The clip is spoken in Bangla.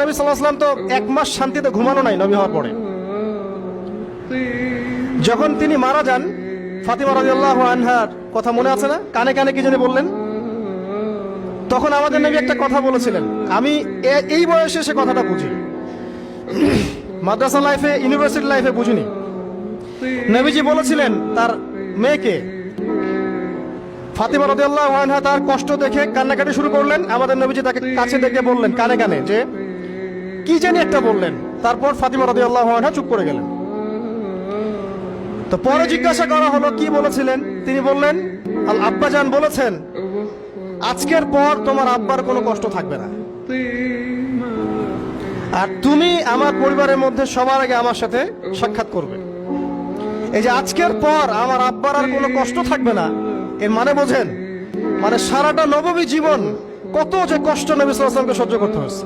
নবী সাল্লাল্লাহু আলাইহি ওয়াসাল্লাম তো 1 মাস শান্তিতে ঘুমানো নাই নবী হওয়ার পরে। যখন তিনি মারা যান, ফাতিমা রাদিয়াল্লাহু আনহার কথা মনে আছে না? কানে কানে কি জানি বললেন। তখন আমাদের নবী একটা কথা বলেছিলেন, আমি এই বয়সে সে কথাটা বুঝি, মাদ্রাসা লাইফে, ইউনিভার্সিটি লাইফে বুঝিনি। নবীজি বলেছিলেন তার মেয়েকে, ফাতিমা রাদিয়াল্লাহু আনহা তার কষ্ট দেখে কান্নাকাটি শুরু করলেন। আমাদের নবীজি তাকে কাছে ডেকে বললেন কানে কানে যে কি জানি একটা বললেন। তারপর ফাতিমা রাদিয়াল্লাহু আনহা চুপ করে গেলেন। তো পরে জিজ্ঞাসা করা হলো কি বলেছিলেন, তিনি বললেন আল আব্বাজান বলেছেন আজকের পর তোমার আব্বার কোনো কষ্ট থাকবে না, আর তুমি আমার পরিবারের মধ্যে সবার আগে আমার সাথে সাক্ষাৎ করবে। এই যে আজকের পর আমার আব্বার আর কোনো কষ্ট থাকবে না, এর মানে বোঝেন, মানে সারাটা নববী জীবন কত যে কষ্ট নবী সাল্লাল্লাহু আলাইহি ওয়াসাল্লামকে সহ্য করতে হয়েছে।